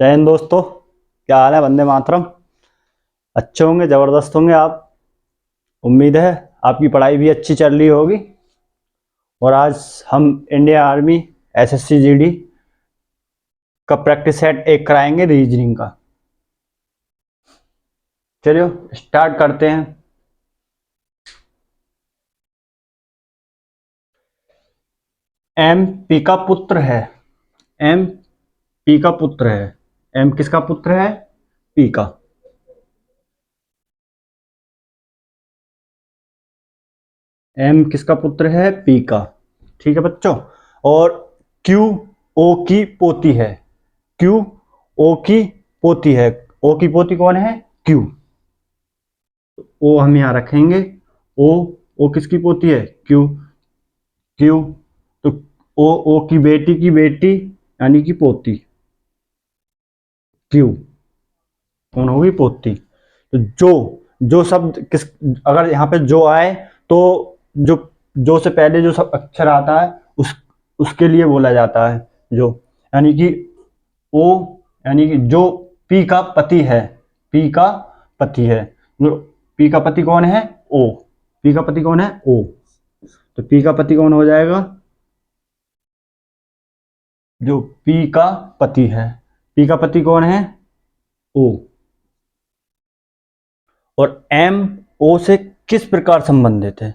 जय हिंद दोस्तों। क्या हाल है? वंदे मातरम। अच्छे होंगे, ज़बरदस्त होंगे आप। उम्मीद है आपकी पढ़ाई भी अच्छी चल रही होगी। और आज हम इंडियन आर्मी एसएससी जीडी का प्रैक्टिस सेट एक कराएंगे रीजनिंग का। चलिए स्टार्ट करते हैं। एम पी का पुत्र है। एम पी का पुत्र है। एम किसका पुत्र है? पी का। एम किसका पुत्र है? पी का। ठीक है बच्चों। और क्यू ओ की पोती है। क्यू ओ की पोती है। ओ की पोती कौन है? क्यू। ओ हम यहां रखेंगे। ओ ओ किसकी पोती है? क्यू। क्यू तो ओ की बेटी यानी कि पोती। क्यू कौन होगी? पोती। तो जो शब्द किस, अगर यहाँ पे जो आए तो जो जो से पहले जो सब अक्षर आता है उसके लिए बोला जाता है जो। यानी कि ओ यानी कि जो पी का पति है। पी का पति है। जो पी का पति कौन है? ओ। पी का पति कौन है? ओ। तो पी का पति कौन हो जाएगा? जो पी का पति है। पी का पति कौन है? ओ। और एम ओ से किस प्रकार संबंधित है?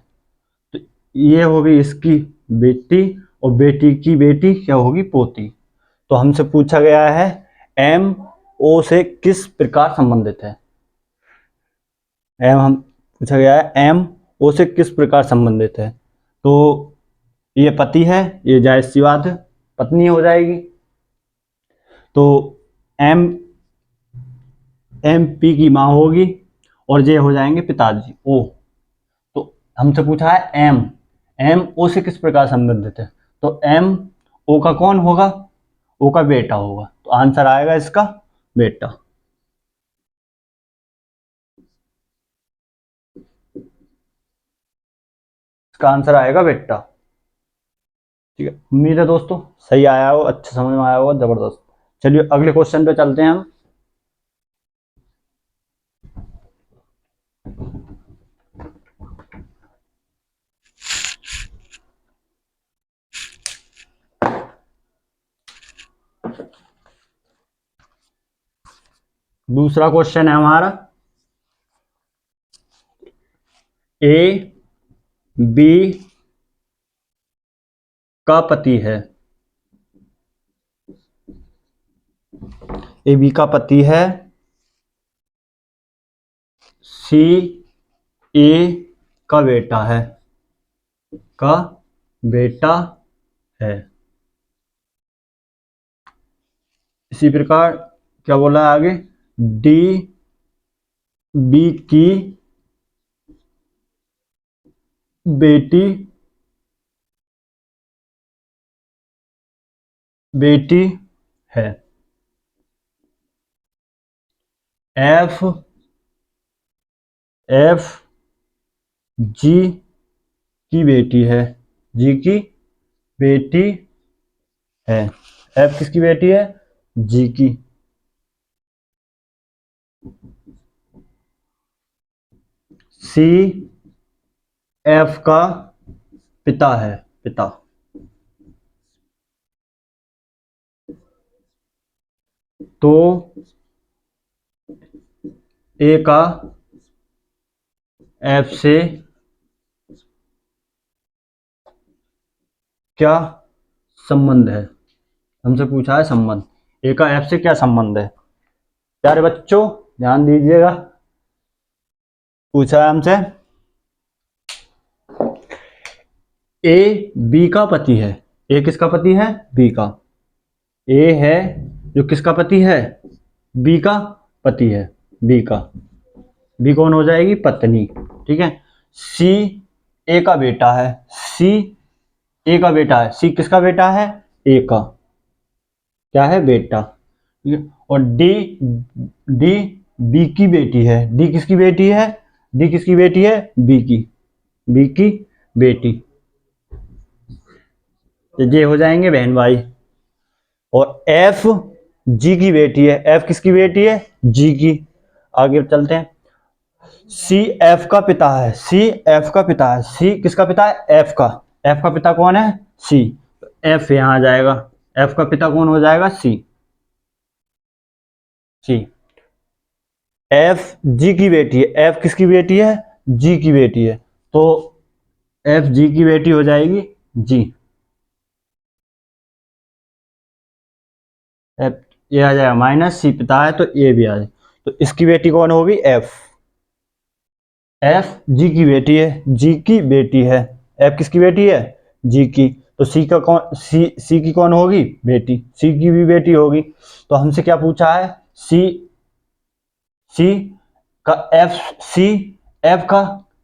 तो ये होगी इसकी बेटी, और बेटी की बेटी क्या होगी? पोती। तो हमसे पूछा गया है एम ओ से किस प्रकार संबंधित है। एम हम पूछा गया है एम ओ से किस प्रकार संबंधित है। तो ये पति है, ये जायज सी बात है, पत्नी हो जाएगी। तो एम एम पी की माँ होगी और ये हो जाएंगे पिताजी ओ। तो हमसे पूछा है एम एम ओ से किस प्रकार संबंधित है। तो एम ओ का कौन होगा? ओ का बेटा होगा। तो आंसर आएगा इसका बेटा। इसका आंसर आएगा बेटा। ठीक है, उम्मीद है दोस्तों सही आया हो, अच्छा समझ में आया होगा, जबरदस्त। चलिए अगले क्वेश्चन पे चलते हैं हम। दूसरा क्वेश्चन है हमारा। ए बी का पति है। ए बी का पति है। सी ए का बेटा है। का बेटा है। इसी प्रकार क्या बोला है आगे? डी बी की बेटी बेटी है। एफ एफ जी की बेटी है। जी की बेटी है। एफ किसकी बेटी है? जी की। सी एफ का पिता है। पिता। तो ए का एफ से क्या संबंध है? हमसे पूछा है संबंध। ए का एफ से क्या संबंध है? प्यारे बच्चों ध्यान दीजिएगा। पूछा है हमसे ए बी का पति है। ए किसका पति है? बी का। ए है जो किसका पति है? बी का पति है। बी का। बी कौन हो जाएगी? पत्नी। ठीक है। सी ए का बेटा है। सी ए का बेटा है। सी किसका बेटा है? ए का क्या है? बेटा। ठीक है। और डी डी बी की बेटी है। डी किसकी बेटी है? डी किसकी बेटी है? बी की। बी की बेटी। तो ये हो जाएंगे बहन भाई। और एफ जी की बेटी है, एफ किसकी बेटी है, जी की। आगे चलते हैं, सी एफ का पिता है, सी एफ का पिता है, सी किसका पिता है, एफ का। एफ का पिता कौन है, सी। एफ यहां आ जाएगा, एफ का पिता कौन हो जाएगा, सी। सी एफ जी की बेटी है, एफ किसकी बेटी है, जी की बेटी है, तो एफ जी की बेटी हो जाएगी जी। एफ ये आ जाएगा माइनस, सी पिता है तो ए भी आ जाए, तो इसकी बेटी कौन होगी, एफ। एफ जी की बेटी है, जी की बेटी है, एफ किसकी बेटी है, जी की। तो सी का कौन, सी की कौन होगी, बेटी, सी की भी बेटी होगी। तो हमसे क्या पूछा है, सी सी का एफ, सी एफ का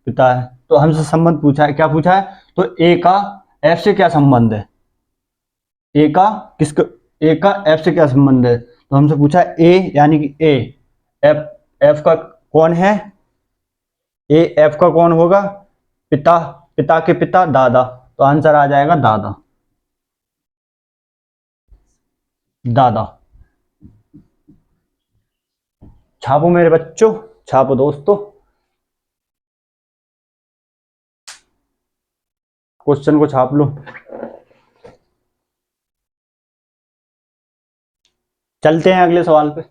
पिता है, तो हमसे संबंध पूछा है, क्या पूछा है, तो ए का एफ से क्या संबंध है, ए का किसका, ए का एफ से क्या संबंध है, तो हमसे पूछा है ए यानी कि ए, एफ एफ का कौन है, ए एफ का कौन होगा, पिता, पिता के पिता दादा, तो आंसर आ जाएगा दादा, दादा। छापो मेरे बच्चों, छापो दोस्तों, क्वेश्चन को छाप लो। चलते हैं अगले सवाल पे।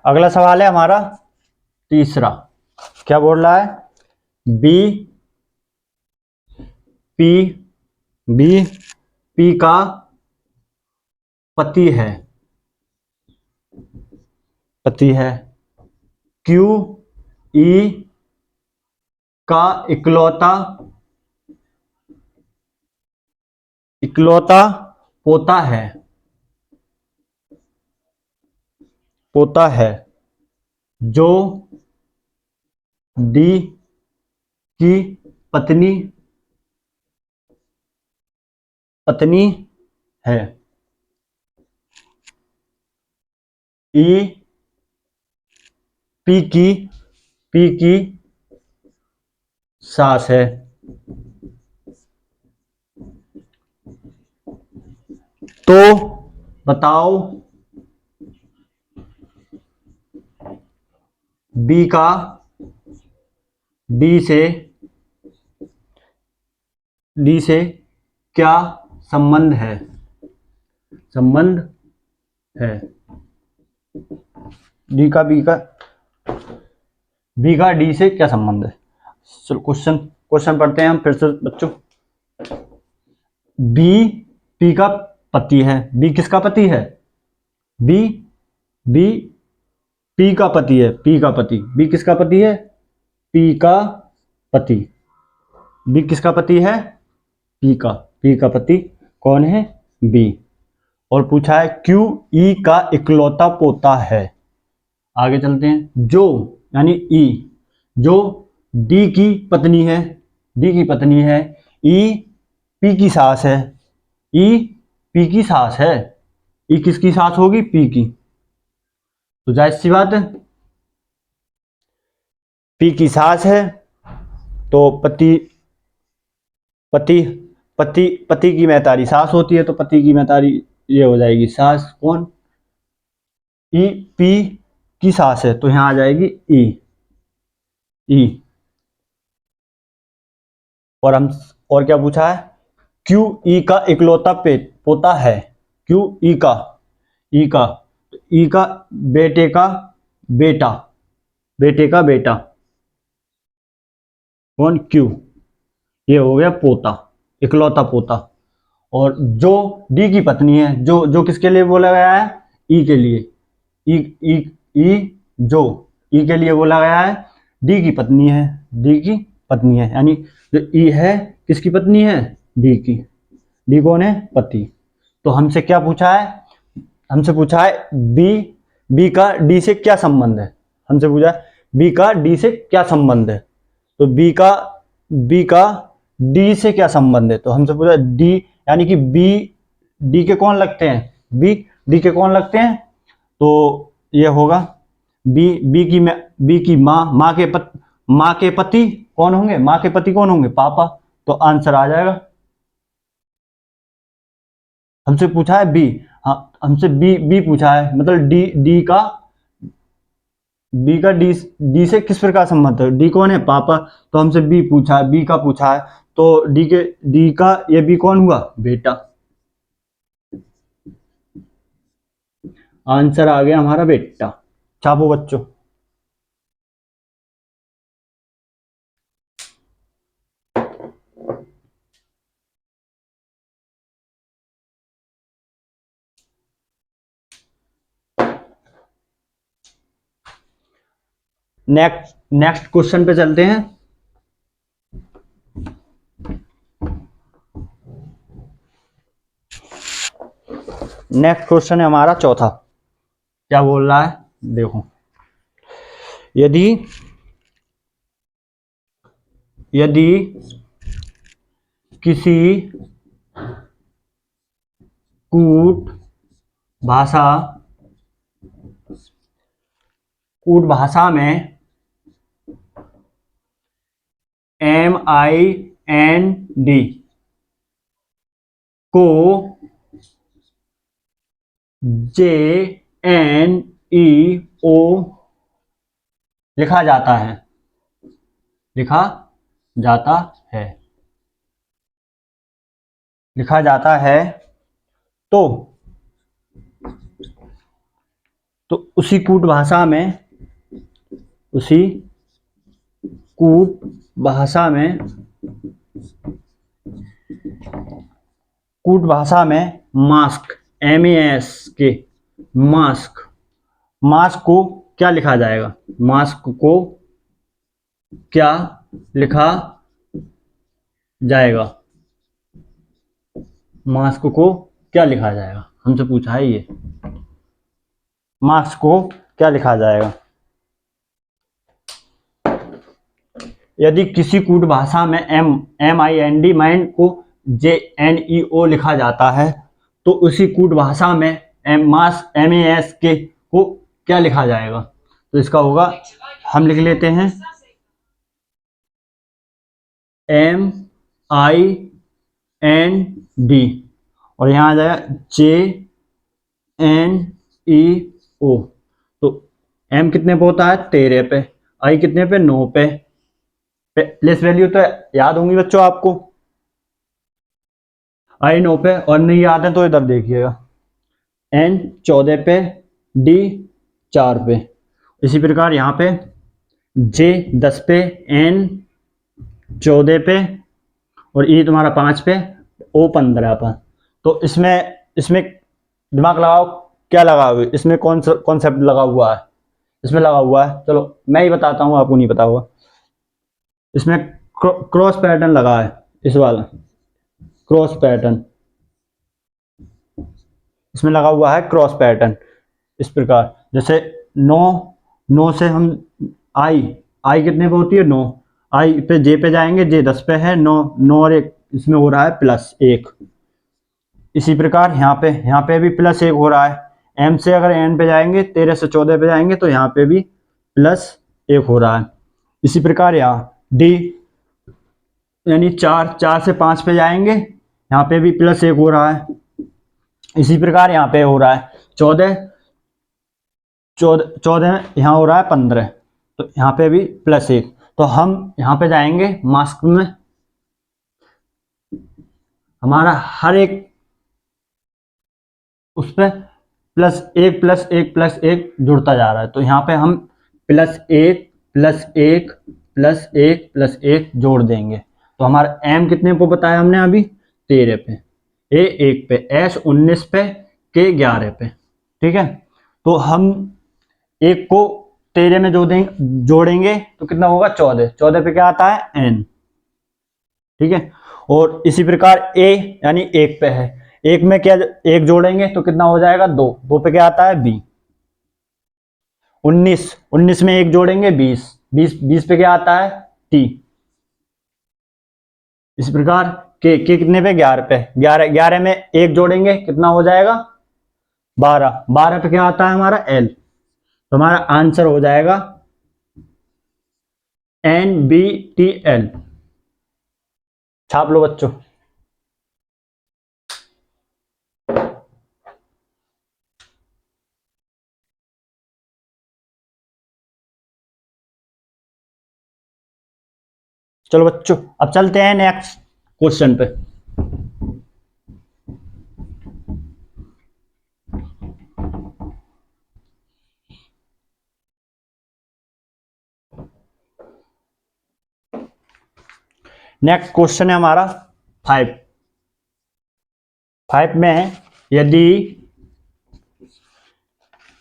अगला सवाल है हमारा तीसरा, क्या बोल रहा है, बी पी बी पी का पति है, पति है, क्यू ई का इकलौता इकलौता पोता है, पोता है, जो डी की पत्नी पत्नी है, ई पी की सास है। तो बताओ बी का डी से क्या संबंध है, संबंध है, बी का डी से क्या संबंध है। चलो क्वेश्चन क्वेश्चन पढ़ते हैं हम फिर से बच्चों। बी पी का पति है, बी किसका पति है, बी बी पी का पति है, पी का पति, बी किसका पति है, पी का पति, बी किसका पति है, पी का पति कौन है, बी। और पूछा है क्यू ई का इकलौता पोता है। आगे चलते हैं, जो यानी ई, जो डी की पत्नी है, डी की पत्नी है, ई पी की सास है, ई पी की सास है, ई किसकी सास होगी, पी की। तो जाहिर सी बात है पी की सास है, तो पति पति पति पति की महतारी सास होती है, तो पति की महतारी ये हो जाएगी सास, कौन, ई पी की सास है, तो यहां आ जाएगी ई ई। और हम और क्या पूछा है, क्यू ई का इकलौता पोता है, क्यू ई का ई का बेटे का बेटा, बेटे का बेटा कौन, क्यू, ये हो गया पोता, इकलौता पोता। और जो डी की पत्नी है, जो जो किसके लिए बोला गया है, ई के लिए, ई ई ई जो ई के लिए बोला गया है, डी की पत्नी है, डी की पत्नी है, यानी जो ई है किसकी पत्नी है, डी की, डी कौन है, पति। तो हमसे क्या पूछा है, हमसे पूछा है बी का डी से क्या संबंध है, हमसे पूछा है बी का डी से क्या संबंध है। तो बी का डी से क्या संबंध है, तो हमसे पूछा डी यानी कि बी डी के कौन लगते हैं, बी डी के कौन लगते हैं, तो ये होगा बी की माँ, माँ के पति कौन होंगे, माँ के पति कौन होंगे, पापा। तो आंसर आ जाएगा। हमसे पूछा है बी, हाँ हमसे बी पूछा है, मतलब डी का डी से किस प्रकार संबंध है, डी कौन है, पापा। तो हमसे बी पूछा है, बी का पूछा है, तो डी का ये बी कौन हुआ, बेटा। आंसर आ गया हमारा बेटा। छापो बच्चों। नेक्स्ट क्वेश्चन पे चलते हैं। नेक्स्ट क्वेश्चन है हमारा चौथा। क्या बोल रहा है, देखो। यदि किसी कूट भाषा में MIND को JNEO लिखा जाता है, तो उसी कूट भाषा में मास्क मास्क को क्या लिखा जाएगा, मास्क को क्या लिखा जाएगा, मास्क को क्या लिखा जाएगा, हमसे पूछा है ये। मास्क को क्या लिखा जाएगा। यदि किसी कूट भाषा में MIND माइंड को JNEO लिखा जाता है, तो उसी कूट भाषा में MASK को क्या लिखा जाएगा। तो इसका होगा, हम लिख लेते हैं MIND और यहाँ आ जाएगा JNEO। तो M कितने पे होता है, 13 पे, I कितने पे, 9 पे। प्लेस वैल्यू तो याद होंगी बच्चों आपको, I 9 पे, और नहीं याद है तो इधर देखिएगा, N 14 पे, D 4 पे। इसी प्रकार यहाँ पे J 10 पे, N 14 पे, और E तुम्हारा 5 पे, O 15 पर। तो इसमें दिमाग लगाओ, क्या लगा हुआ है इसमें, कौन सा कॉन्सेप्ट लगा हुआ है, इसमें लगा हुआ है। चलो मैं ही बताता हूँ, आपको नहीं पता होगा। इसमें क्रॉस पैटर्न लगा है, इस वाला क्रॉस पैटर्न, इसमें लगा हुआ है क्रॉस पैटर्न। इस प्रकार जैसे 9 से हम आई कितने पे होती है, 9, आई पे जे पे जाएंगे, जे 10 पे है, 9 और 1 इसमें हो रहा है +1। इसी प्रकार यहाँ पे भी +1 हो रहा है। M से अगर N पे जाएंगे, 13 से 14 पे जाएंगे, तो यहाँ पे भी +1 हो रहा है। इसी प्रकार यहाँ D यानी 4 से 5 पे जाएंगे, यहाँ पे भी +1 हो रहा है। इसी प्रकार यहाँ पे हो रहा है 14 यहाँ हो रहा है 15, तो यहाँ पे भी +1। तो हम यहाँ पे जाएंगे मास्क में, हमारा हर एक उस पर +1 जुड़ता जा रहा है। तो यहाँ पे हम +1 जोड़ देंगे। तो हमारा M कितने को बताया हमने अभी, 13 पे, A 1 पे, S 19 पे, K 11 पे। ठीक है, तो हम 1 को 13 में जोड़ेंगे तो कितना होगा, 14 पे क्या आता है, N। ठीक है, और इसी प्रकार A यानी 1 पे है, 1 में क्या 1 जोड़ेंगे तो कितना हो जाएगा, 2 पे क्या आता है, B। 19 में 1 जोड़ेंगे, 20 पे क्या आता है, T। इस प्रकार के कितने पे, 11 पे, 11 में 1 जोड़ेंगे कितना हो जाएगा, 12 पे क्या आता है हमारा, L। तो हमारा आंसर हो जाएगा NBTL। छाप लो बच्चों। चलो बच्चों, अब चलते हैं नेक्स्ट क्वेश्चन पे। नेक्स्ट क्वेश्चन है हमारा 5। 5 में यदि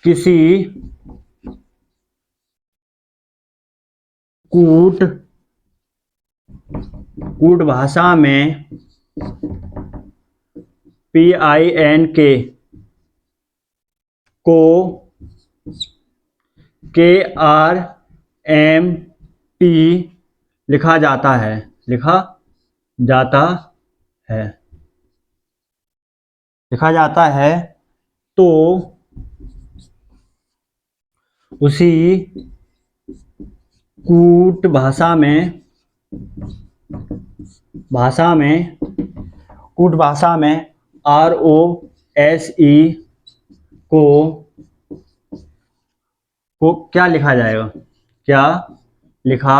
किसी कूट कूट भाषा में PINK को KRMP लिखा जाता है, लिखा जाता है, तो उसी कूट भाषा में ROSE को क्या लिखा जाएगा? क्या लिखा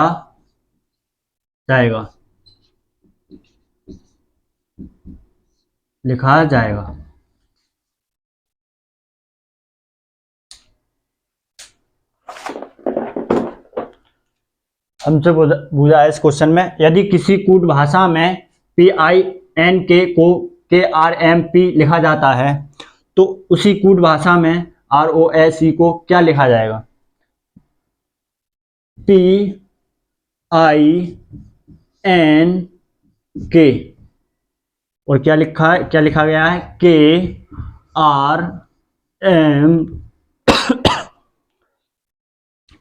जाएगा? लिखा जाएगा। हमसे पूछा है इस क्वेश्चन में, यदि किसी कूट भाषा में PINK को KRMP लिखा जाता है, तो उसी कूट भाषा में ROSE को क्या लिखा जाएगा? PINK और क्या लिखा गया है? KRM।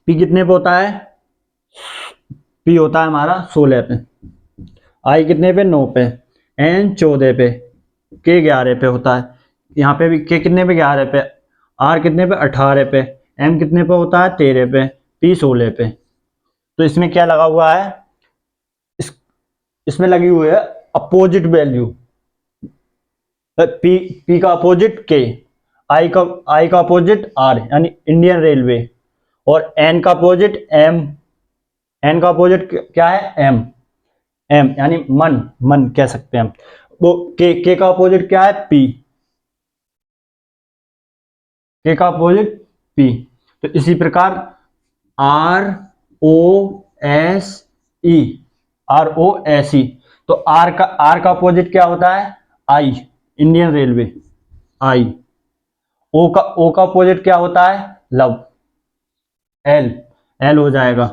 P कितने पे होता है? P होता है हमारा 16 पे, I कितने पे? 9 पे, N 14 पे, K 11 पे होता है। यहाँ पे भी K कितने पे? 11 पे, R कितने पे? 18 पे, M कितने पे होता है? 13 पे, P 16 पे। तो इसमें क्या लगा हुआ है? इसमें लगी हुई है अपोजिट वैल्यू। P का अपोजिट K, I का अपोजिट R यानी इंडियन रेलवे, और N का अपोजिट M। N का अपोजिट क्या है? M यानी मन कह सकते हैं हम। वो K का अपोजिट क्या है? P। K का अपोजिट P। तो इसी प्रकार ROSE। तो R का अपोजिट क्या होता है? I, Indian railway, I। O का अपोजिट क्या होता है? लव, L हो जाएगा।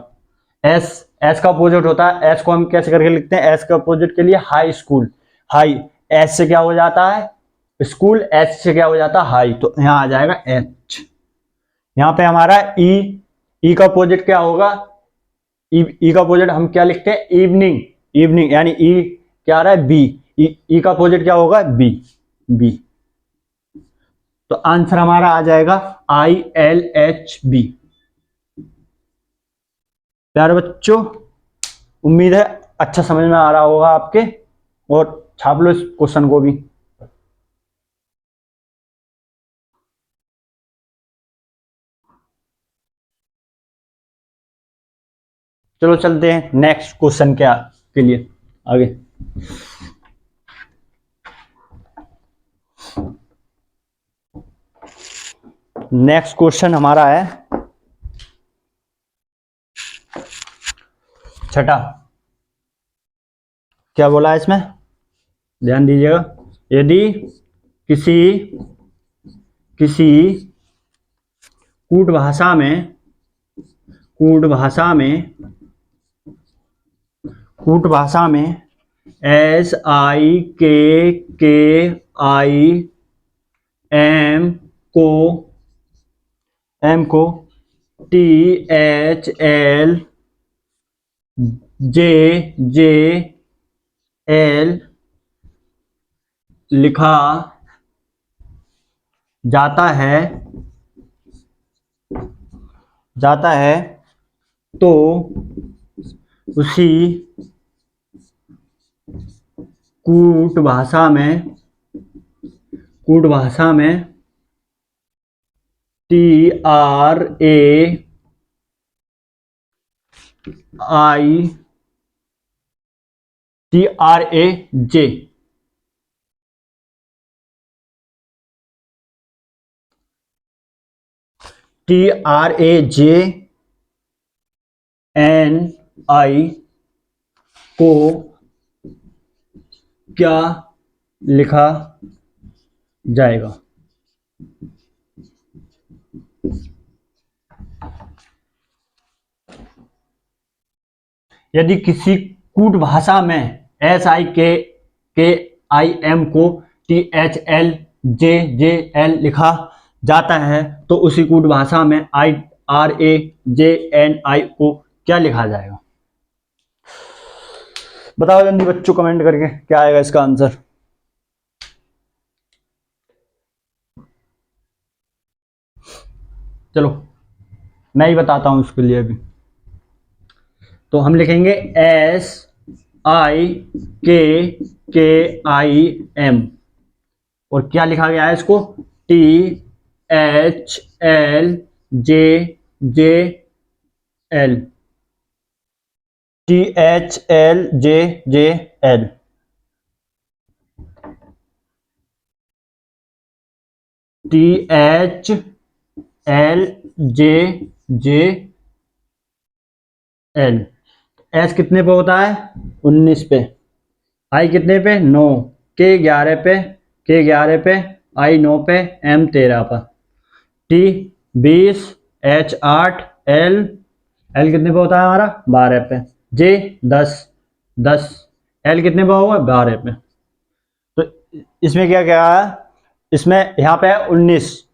S का अपोजिट होता है, S को हम कैसे करके लिखते हैं? S का अपोजिट के लिए हाई स्कूल, हाई, S से क्या हो जाता है? स्कूल, H से क्या हो जाता है? हाई, तो यहाँ आ जाएगा H। यहाँ पे हमारा E का अपोजिट क्या होगा? E का अपोजिट हम क्या लिखते हैं? इवनिंग यानी E क्या आ रहा है? B। E का अपोजिट क्या होगा? B। तो आंसर हमारा आ जाएगा ILHB। प्यारे बच्चों, उम्मीद है अच्छा समझ में आ रहा होगा आपके, और छाप लो इस क्वेश्चन को भी। चलो चलते हैं नेक्स्ट क्वेश्चन के लिए आगे। नेक्स्ट क्वेश्चन हमारा है 6। क्या बोला है इसमें? ध्यान दीजिएगा। यदि किसी कूट भाषा में SIKKIM को THLJL लिखा जाता है, जाता है तो उसी कूट भाषा में TRAJ TRAJNI को क्या लिखा जाएगा? यदि किसी कूट भाषा में SIKKIM को THLJJL लिखा जाता है तो उसी कूट भाषा में IRAJNI को क्या लिखा जाएगा? बताओ जल्दी बच्चों, कमेंट करके क्या आएगा इसका आंसर। चलो मैं ही बताता हूं इसके लिए अभी। तो हम लिखेंगे SIKKIM और क्या लिखा गया है इसको? THLJJL THLJJL THLJJL। एस कितने पे होता है? 19 पे। आई कितने पे? 9। के 11 पे। आई 9 पे। एम 13 पर। टी 20। एच 8। एल कितने पे होता है हमारा? 12 पे। जे 10। एल कितने पे होगा? 12 पे। तो इसमें क्या क्या है? इसमें यहाँ पे है 19,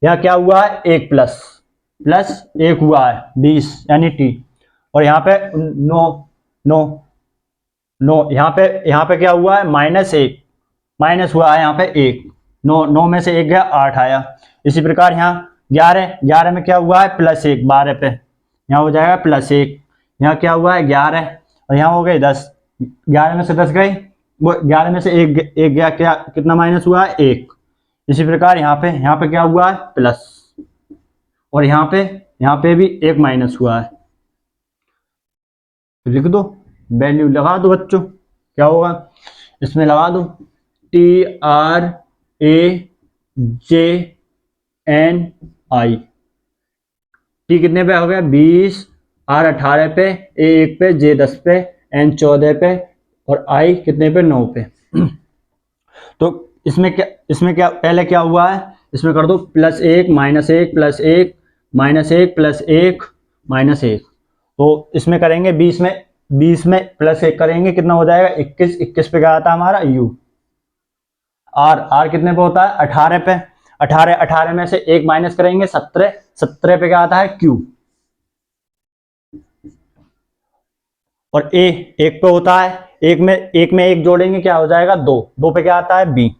यहाँ क्या हुआ है? 1 प्लस 1 हुआ है 20 यानी टी। और यहाँ पे 9 यहाँ पे क्या हुआ है? -1 माइनस हुआ है यहाँ पे 1। 9 में से 1 गया 8 आया। इसी प्रकार यहाँ 11 में क्या हुआ है? +1 12 पे, यहाँ हो जाएगा +1। यहाँ क्या हुआ है? 11 और यहाँ हो गए 10। 11 में से 10 गए, वो 11 में से 1 गया, क्या कितना माइनस हुआ है? 1। इसी प्रकार यहाँ पे क्या हुआ है? प्लस। और यहाँ पे भी 1 माइनस हुआ है। लिख दो, वैल्यू लगा दो बच्चों, क्या होगा इसमें? लगा दो TRAJNI। टी कितने पे हो गया? 20। आर 18 पे। ए 1 पे। जे 10 पे। एन 14 पे। और आई कितने पे? 9 पे। तो इसमें क्या पहले क्या हुआ है? इसमें कर दो +1 -1 +1 -1 +1 -1। तो इसमें करेंगे 20 में +1 करेंगे, कितना हो जाएगा? 21। 21 पे क्या आता है हमारा? यू। आर कितने पे होता है? 18 पे। 18 में से 1 माइनस करेंगे 17। 17 पे क्या आता है? क्यू। और ए 1 पे होता है, 1 में 1 जोड़ेंगे क्या हो जाएगा? 2। 2 पे क्या आता है? बी।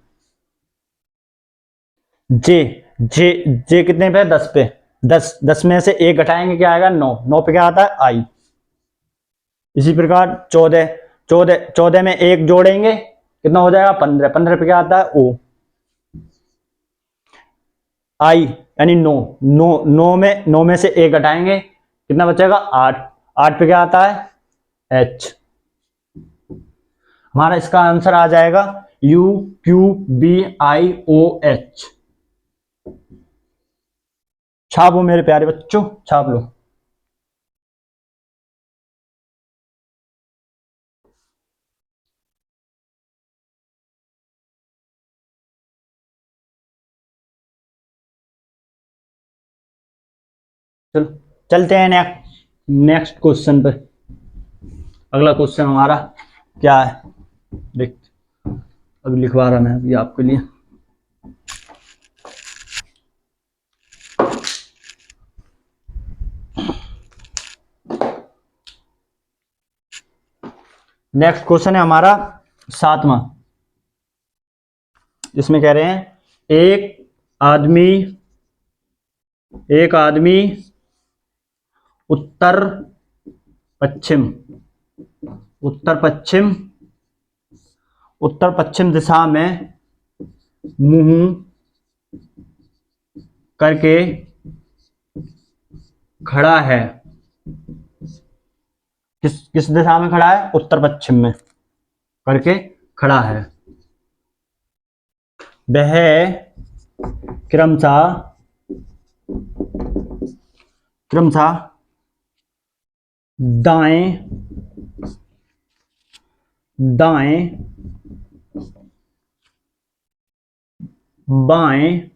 जे कितने पे? 10 पे। 10 में से 1 घटाएंगे क्या आएगा? 9। 9 पे क्या आता है? आई। इसी प्रकार 14 में 1 जोड़ेंगे कितना हो जाएगा? 15। 15 पे क्या आता है? ओ। आई यानी 9। 9 में से 1 घटाएंगे कितना बचेगा? 8। 8 पे क्या आता है? एच। हमारा इसका आंसर आ जाएगा UQBIOH। छापो मेरे प्यारे बच्चों, छाप लो। चलो चलते हैं नेक्स्ट क्वेश्चन पर। अगला क्वेश्चन हमारा क्या है देख, अभी लिखवा रहा मैं अभी आपके लिए। नेक्स्ट क्वेश्चन है हमारा 7वां। इसमें कह रहे हैं एक आदमी उत्तर पश्चिम, उत्तर पश्चिम, उत्तर पश्चिम दिशा में मुंह करके खड़ा है। किस दिशा में खड़ा है? उत्तर पश्चिम में करके खड़ा है। वह क्रमशः दाएं दाएं बाएं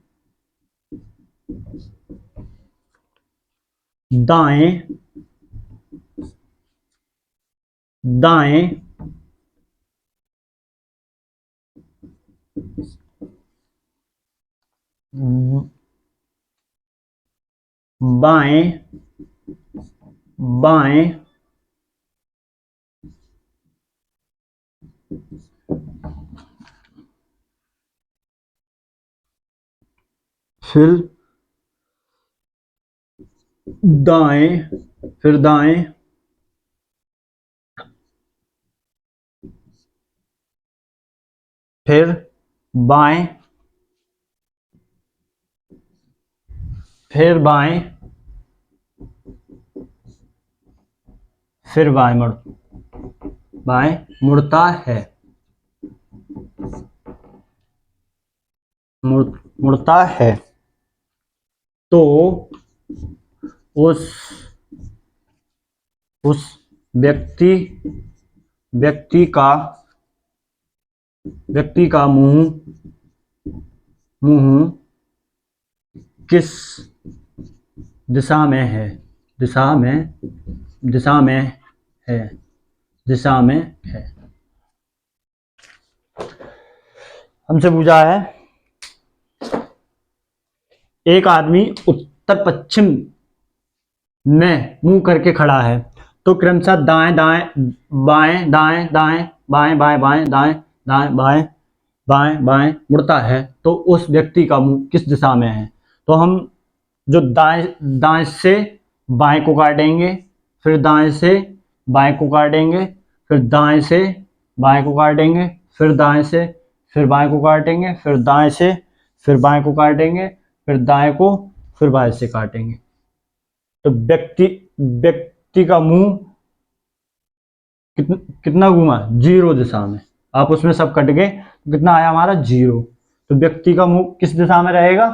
दाएं दाएं बाएं बाएं फिर दाएं फिर दाएं फिर बाएं फिर बाएं फिर बाएं मुड़ता है, मुड़ता है। तो उस व्यक्ति का मुंह किस दिशा में है? दिशा में है। हमसे पूछा है एक आदमी उत्तर पश्चिम में मुंह करके खड़ा है, तो क्रमशः दाएं दाएं बाएं दाएं दाएं बाएं बाएं बाएं दाएं दाएं बाएं बाएं बाएं मुड़ता है, तो उस व्यक्ति का मुंह किस दिशा में है? तो हम जो दाएं से बाएं को काटेंगे, फिर दाएं से बाएं को काटेंगे, फिर दाएं से बाएं को काटेंगे, फिर दाएं से फिर बाएं को काटेंगे, फिर दाएं से फिर बाएं को काटेंगे, फिर दाएं को फिर बाएं से काटेंगे। तो व्यक्ति का मुंह कितना घूमा? 0 दिशा में। आप उसमें सब कट गए तो कितना आया हमारा? 0। तो व्यक्ति का मुंह किस दिशा में रहेगा?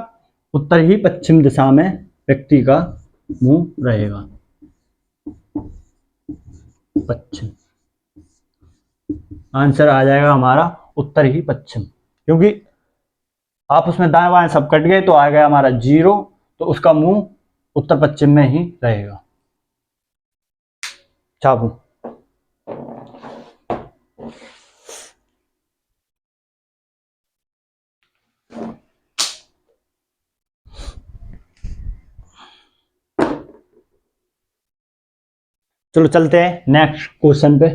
उत्तर ही पश्चिम दिशा में व्यक्ति का मुंह रहेगा, पश्चिम। आंसर आ जाएगा हमारा उत्तर ही पश्चिम, क्योंकि आप उसमें दाएं बाएं सब कट गए तो आ गया हमारा 0, तो उसका मुंह उत्तर पश्चिम में ही रहेगा। चाबू चलो चलते हैं नेक्स्ट क्वेश्चन पे।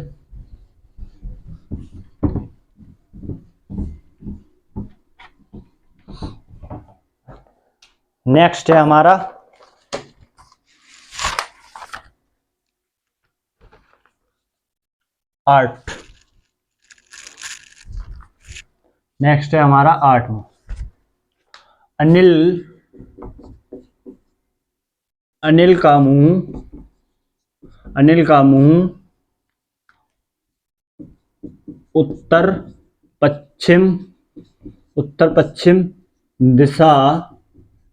नेक्स्ट है हमारा आर्ट। नेक्स्ट है हमारा 8वां। अनिल का मुंह उत्तर पश्चिम दिशा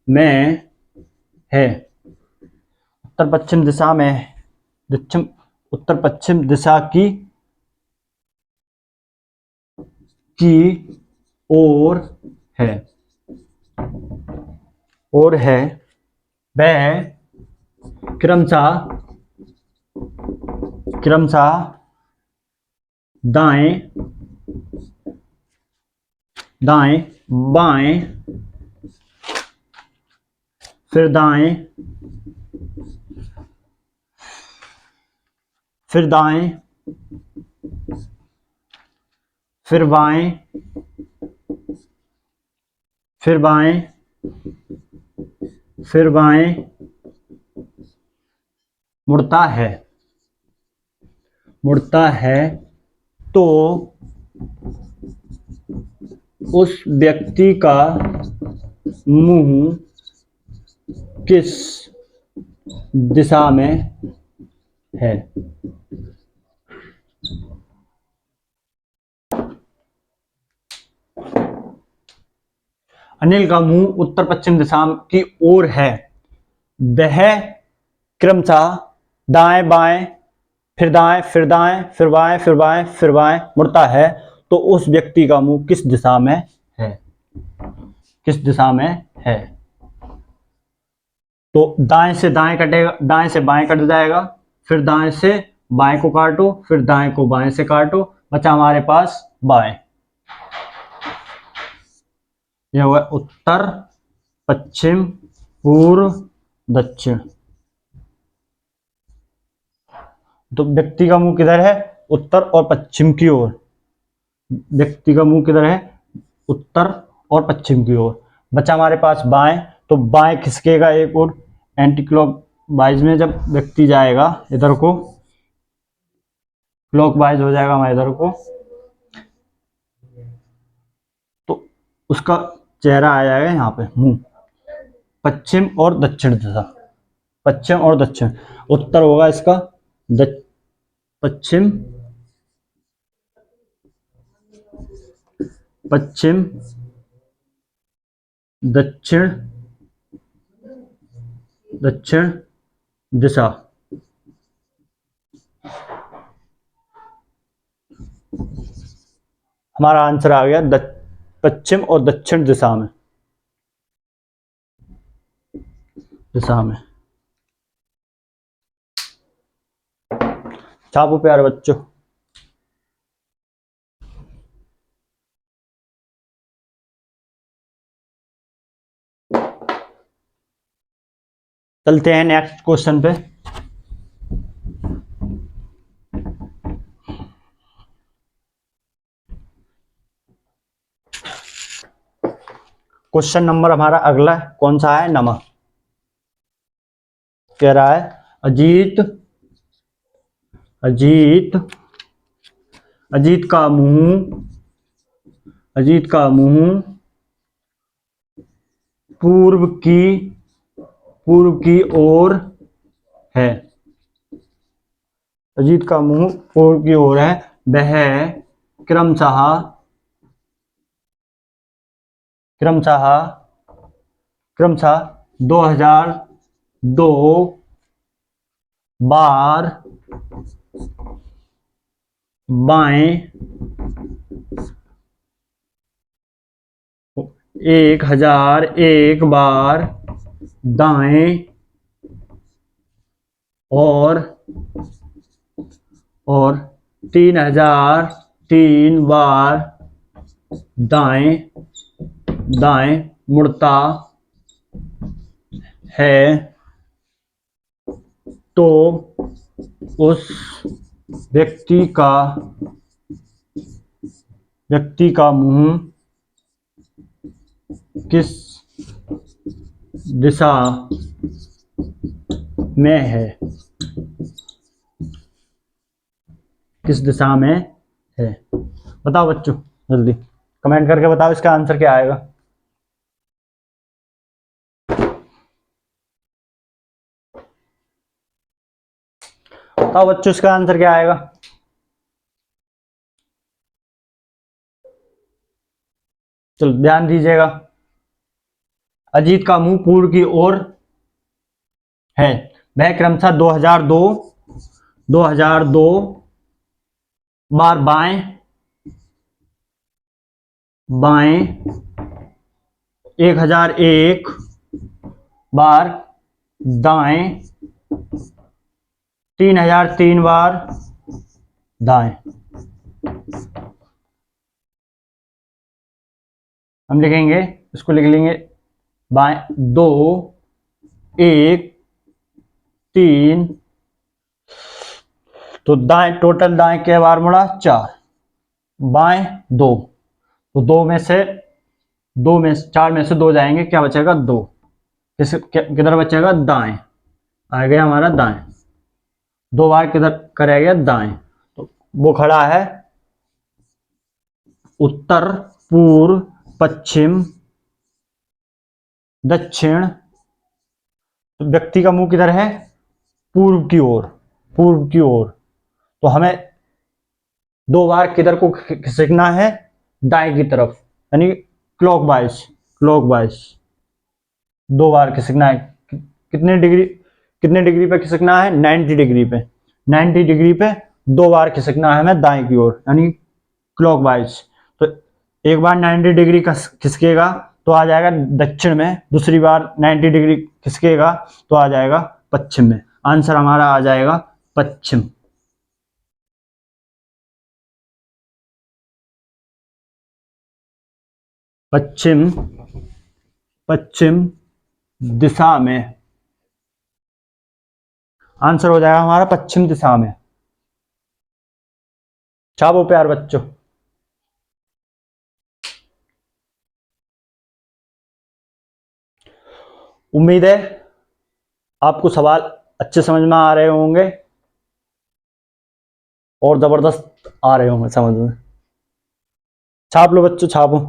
में है। उत्तर पश्चिम दिशा की ओर है। वह क्रमशः दाएं बाएं फिर दाएं फिर दाएं फिर बाएं फिर बाएं फिर बाएं मुड़ता है, मुड़ता है तो उस व्यक्ति का मुंह किस दिशा में है? अनिल का मुंह उत्तर पश्चिम दिशा की ओर है। वह क्रमशः दाएं बाएं, फिर दाएं, फिर दाएं, फिर बाएं, फिर बाएं, फिर बाएं मुड़ता है तो उस व्यक्ति का मुंह किस दिशा में है? किस दिशा में है? तो दाएं से दाएं कटेगा, दाएं से बाएं कट जाएगा, फिर दाएं से बाएं को काटो, फिर दाएं को बाएं से काटो, बचा हमारे पास बाएं। यह हुआ उत्तर पश्चिम पूर्व दक्षिण। तो व्यक्ति का मुंह किधर है? उत्तर और पश्चिम की ओर। व्यक्ति का मुंह किधर है? उत्तर और पश्चिम की ओर। बचा हमारे पास बाएं, तो बाएं खिसकेगा एक और एंटी क्लॉक वाइज में। जब व्यक्ति जाएगा इधर को, क्लॉक वाइज हो जाएगा हमारे इधर को, तो उसका चेहरा आ जाएगा यहाँ पे, मुंह पश्चिम और दक्षिण दिशा। पश्चिम और दक्षिण, उत्तर होगा इसका पश्चिम, पश्चिम, दक्षिण, दक्षिण दिशा। हमारा आंसर आ गया पश्चिम और दक्षिण दिशा में, दिशा में। छापो प्यारे बच्चों। चलते हैं नेक्स्ट क्वेश्चन पे। क्वेश्चन नंबर हमारा अगला कौन सा है? नमः। कह रहा है अजीत, अजीत, अजीत का मुंह, अजीत का मुंह पूर्व की ओर है। अजीत का मुंह पूर्व की ओर है। वह क्रमशः क्रमशः क्रमशः 2002 बार बाएं, 1001 बार दाएं और 3003 बार दाएं दाएं मुड़ता है तो उस व्यक्ति का मुंह किस दिशा में है? किस दिशा में है? बताओ बच्चों, जल्दी कमेंट करके बताओ इसका आंसर क्या आएगा। बताओ बच्चों इसका आंसर क्या आएगा। चलो ध्यान दीजिएगा। अजीत का मुंह पूर्व की ओर है। वह क्रमशः 2002 बार बाएं 1001 बार दाएं 3003 बार दाएं। हम लिखेंगे, इसको लिख लेंगे बाएं 2 1 3, तो दाएं टोटल दाएं के बार मुड़ा 4, बाएं 2, तो 4 में से 2 जाएंगे, क्या बचेगा? 2। किधर बचेगा? दाएं। आ गया हमारा दाएं। 2 बार किधर करेगा, दाएं। तो वो खड़ा है उत्तर, पूर्व, पश्चिम, दक्षिण। तो व्यक्ति का मुंह किधर है, पूर्व की ओर, पूर्व की ओर। तो हमें 2 बार किधर को खिसकना है, दाएं की तरफ, यानी क्लॉकवाइज, क्लॉकवाइज 2 बार खिसकना है। कितने डिग्री, कितने डिग्री पे खिसकना है, 90 डिग्री पे, 90 डिग्री पे 2 बार खिसकना है हमें दाएं की ओर, यानी क्लॉकवाइज। तो एक बार 90 डिग्री का खिसकेगा तो आ जाएगा दक्षिण में, दूसरी बार 90 डिग्री खिसकेगा तो आ जाएगा पश्चिम में। आंसर हमारा आ जाएगा पश्चिम। पश्चिम, पश्चिम दिशा में। आंसर हो जाएगा हमारा पश्चिम दिशा में। छापो प्यार बच्चों। उम्मीद है आपको सवाल अच्छे समझ में आ रहे होंगे और जबरदस्त आ रहे होंगे समझ में। छाप लो बच्चों, छापो।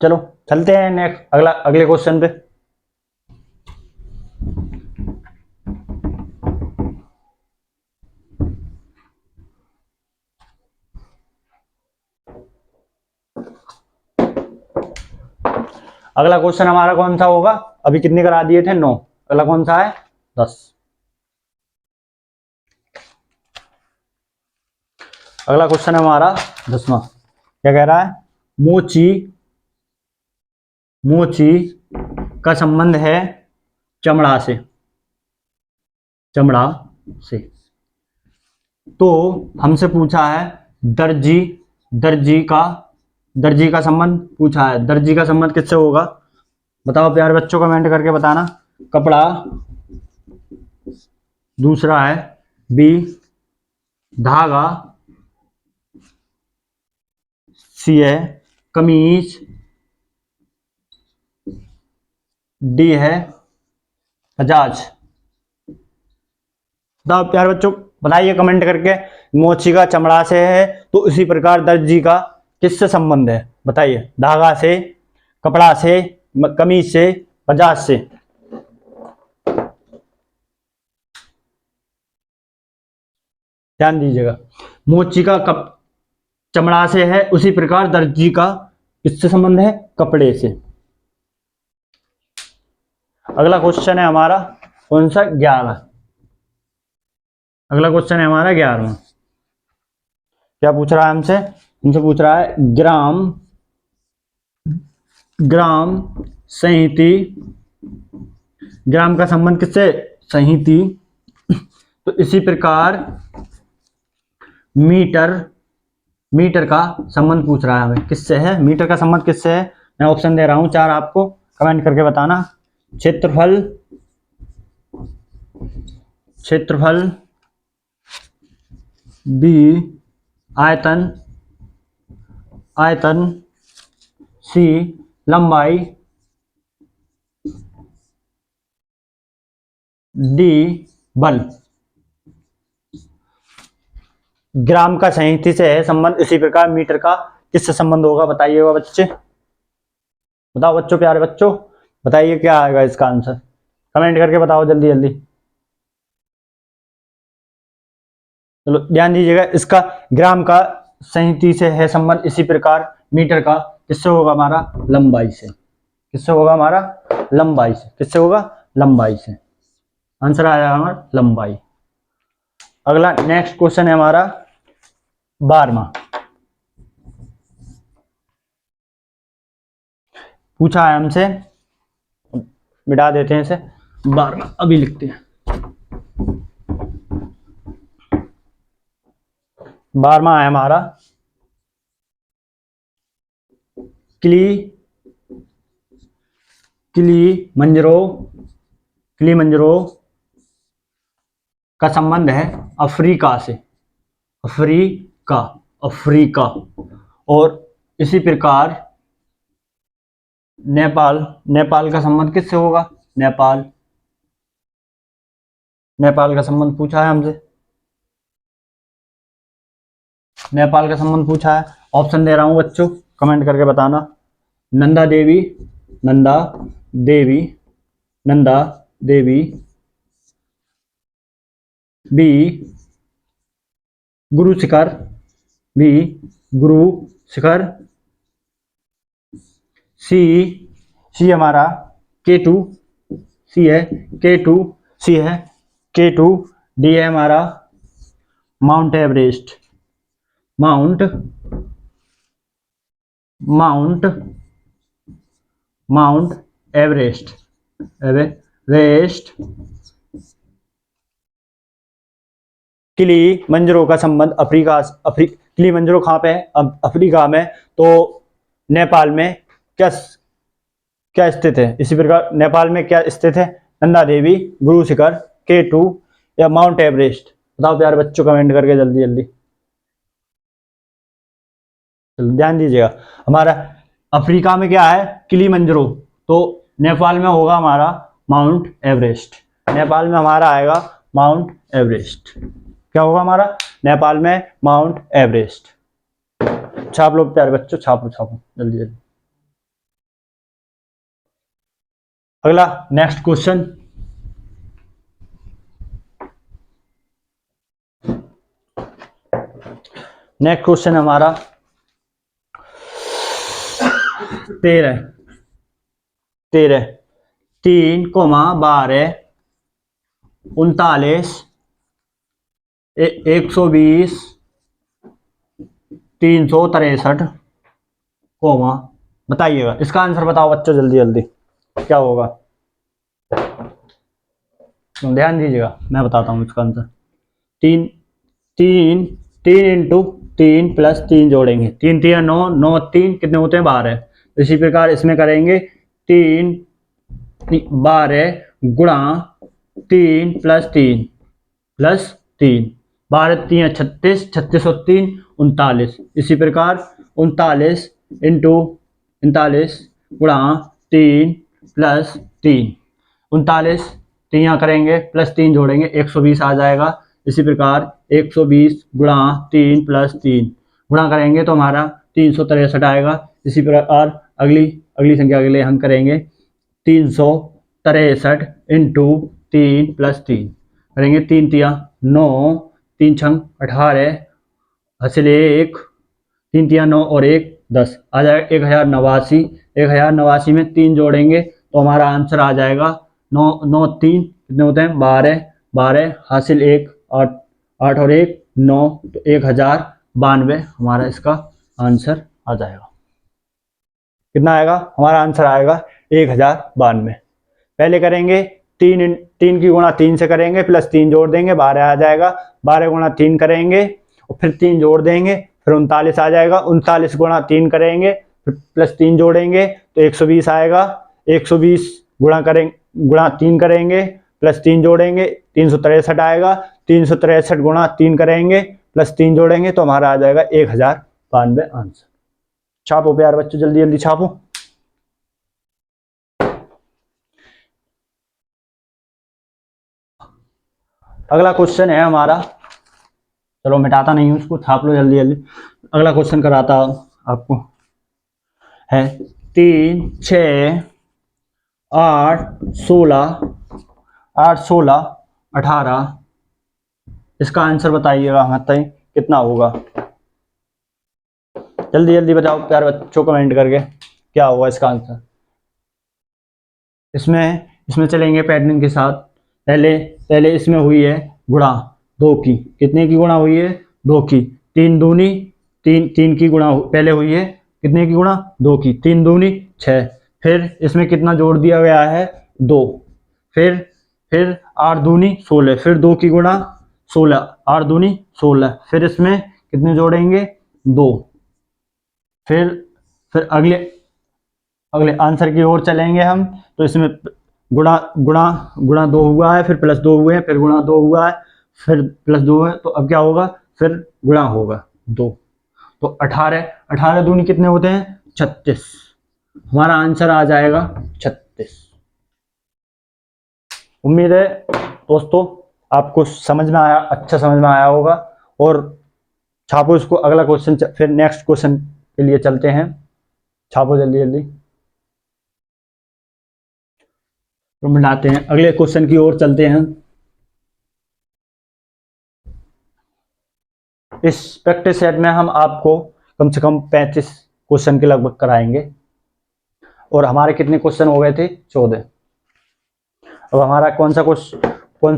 चलो चलते हैं नेक्स्ट, अगले क्वेश्चन पे। अगला क्वेश्चन हमारा कौन सा होगा, अभी कितने करा दिए थे, 9। अगला कौन सा है, 10। अगला क्वेश्चन है हमारा 10वां। क्या कह रहा है, मोची, मोची का संबंध है चमड़ा से, चमड़ा से। तो हमसे पूछा है दर्जी, दर्जी का, दर्जी का संबंध पूछा है। दर्जी का संबंध किससे होगा, बताओ प्यारे बच्चों, कमेंट करके बताना। कपड़ा, दूसरा है बी धागा, सी है कमीज, डी है बजाज। बताओ प्यारे बच्चों, बताइए कमेंट करके। मोची का चमड़ा से है तो उसी प्रकार दर्जी का किससे संबंध है, बताइए। धागा से, कपड़ा से, कमीज से, बजाज से। ध्यान दीजिएगा, मोची का चमड़ा से है, उसी प्रकार दर्जी का किससे संबंध है, कपड़े से। अगला क्वेश्चन है हमारा कौन सा, 11। अगला क्वेश्चन है हमारा 11वां। क्या पूछ रहा है हमसे, हमसे पूछ रहा है ग्राम, ग्राम संहिति, ग्राम का संबंध किससे, संहिति। तो इसी प्रकार मीटर, मीटर का संबंध पूछ रहा है हमें, किससे है, मीटर का संबंध किससे है। मैं ऑप्शन दे रहा हूं 4, आपको कमेंट करके बताना। क्षेत्रफल, क्षेत्रफल, बी आयतन, आयतन, सी लंबाई, डी बल। ग्राम का संहिति से है संबंध, इसी प्रकार मीटर का किससे संबंध होगा, बताइएगा बच्चे। बताओ बच्चों, प्यारे बच्चों, बताइए क्या आएगा इसका आंसर, कमेंट करके बताओ जल्दी जल्दी। चलो ध्यान दीजिएगा, इसका ग्राम का संहिति से है संबंध, इसी प्रकार मीटर का किससे होगा, हमारा लंबाई से। किससे होगा, हमारा लंबाई से। किससे होगा, लंबाई से। आंसर आया हमारा लंबाई। अगला नेक्स्ट क्वेश्चन है हमारा 12वां। पूछा है हमसे, मिटा देते हैं इसे, 12वां अभी लिखते हैं। 12वां है हमारा किली, किलिमंजारो, किलिमंजारो का संबंध है अफ्रीका से, अफ्रीका, अफ्रीका। और इसी प्रकार नेपाल, नेपाल का संबंध किससे होगा, नेपाल, नेपाल का संबंध पूछा है हमसे, नेपाल का संबंध पूछा है। ऑप्शन दे रहा हूं बच्चों, कमेंट करके बताना। नंदा देवी, नंदा देवी, नंदा देवी। B Guru Shikhar, B Guru Shikhar. सी, सी हमारा K2, सी है K2, सी है K2। डी है हमारा mount Everest, mount mount mount Everest, Everest. Kilimanjaro का संबंध किलीमंजारो कहाँ पे है? अब अफ्रीका में। तो नेपाल में क्या क्या स्थित है? इसी प्रकार नेपाल में क्या स्थित है? नंदा देवी, गुरु शिखर, K2 या माउंट एवरेस्ट? बताओ प्यारे बच्चों, कमेंट करके जल्दी जल्दी ध्यान दीजिएगा। हमारा अफ्रीका में क्या है? किलीमंजारो। तो नेपाल में होगा हमारा माउंट एवरेस्ट। नेपाल में हमारा आएगा माउंट एवरेस्ट। क्या होगा हमारा? नेपाल में माउंट एवरेस्ट। छाप लो प्यारे बच्चों, छापो छापो जल्दी जल्दी। अगला नेक्स्ट क्वेश्चन। नेक्स्ट क्वेश्चन हमारा 13 3,12 39 120 363, कोमा। बताइएगा इसका आंसर, बताओ बच्चों जल्दी जल्दी क्या होगा। ध्यान दीजिएगा, मैं बताता हूँ इसका आंसर। तीन तीन तीन इंटू 3 प्लस 3 जोड़ेंगे, 3 3 9, 9 3 कितने होते हैं? 12। इसी प्रकार इसमें करेंगे 3 12 गुणा 3 प्लस 3 प्लस 3, 12 3 36, 36 और 3 39। इसी प्रकार 39 इंटू 39 गुणा 3 प्लस 3, 39 3 करेंगे प्लस 3 जोड़ेंगे 120 आ जाएगा। इसी प्रकार 120 गुणा 3 प्लस 3 गुणा करेंगे तो हमारा 363 आएगा। इसी प्रकार अगली अगली संख्या के लिए हम करेंगे 363 इंटू 3 प्लस 3 करेंगे, 3 3 9, 3 6 18, हासिल 1, 3 3 9 और 1 10 आ जाएगा 1089। 1089 में 3 जोड़ेंगे तो हमारा आंसर आ जाएगा 9 9 3 कितने होते हैं? 12 12, हासिल 1 8 8 और 1 9, तो 1092 हमारा इसका आंसर आ जाएगा। कितना आएगा? हमारा आंसर आएगा 1092। पहले करेंगे 3 की गुणा 3 से करेंगे, प्लस 3 जोड़ देंगे 12 आ जाएगा। 12 गुणा 3 करेंगे और फिर 3 जोड़ देंगे, फिर 39 आ जाएगा। 39 गुणा 3 करेंगे, फिर प्लस 3 जोड़ेंगे तो 120 आएगा। 120 गुणा 3 करेंगे, प्लस 3 जोड़ेंगे 363 आएगा। 363 गुणा 3 करेंगे, प्लस 3 जोड़ेंगे तो हमारा आ जाएगा 1092 आंसर। छापो प्यार बच्चों, जल्दी जल्दी छापो। अगला क्वेश्चन है हमारा, चलो मिटाता नहीं हूं उसको, छाप लो जल्दी जल्दी। अगला क्वेश्चन कराता हूं आपको, है 3 6 8 16 8 16 18। इसका आंसर बताइएगा हमारे कितना होगा। जल्दी जल्दी बताओ प्यार बच्चों, कमेंट करके क्या होगा इसका आंसर। इसमें चलेंगे पैटर्न के साथ। पहले इसमें हुई है गुणा 2 की, कितने की गुणा हुई है? 2 की। 3 दूनी 3 की गुणा पहले हुई है, कितने की गुणा? 2 की। 3 दूनी 6, फिर इसमें कितना जोड़ दिया गया है? 2। फिर 8 दूनी 16, फिर 2 की गुणा 16, 8 दूनी 16, फिर इसमें कितने जोड़ेंगे? 2। फिर अगले अगले आंसर की ओर चलेंगे हम। तो इसमें गुणा गुणा गुणा 2 हुआ है, फिर प्लस 2 हुए हैं, फिर गुणा 2 हुआ है, फिर प्लस 2 है, तो अब क्या होगा? फिर गुणा होगा 2। तो 18 दूनी कितने होते हैं? 36। हमारा आंसर आ जाएगा 36। उम्मीद है दोस्तों आपको समझ में आया, अच्छा समझ में आया होगा। और छापो इसको, अगला क्वेश्चन, फिर नेक्स्ट क्वेश्चन के लिए चलते हैं। छापो जल्दी जल्दी, तो मिलाते हैं, अगले क्वेश्चन की ओर चलते हैं। इस प्रैक्टिस सेट में हम आपको कम से कम 35 क्वेश्चन के लगभग कराएंगे, और हमारे कितने क्वेश्चन हो गए थे? 14। अब हमारा कौन सा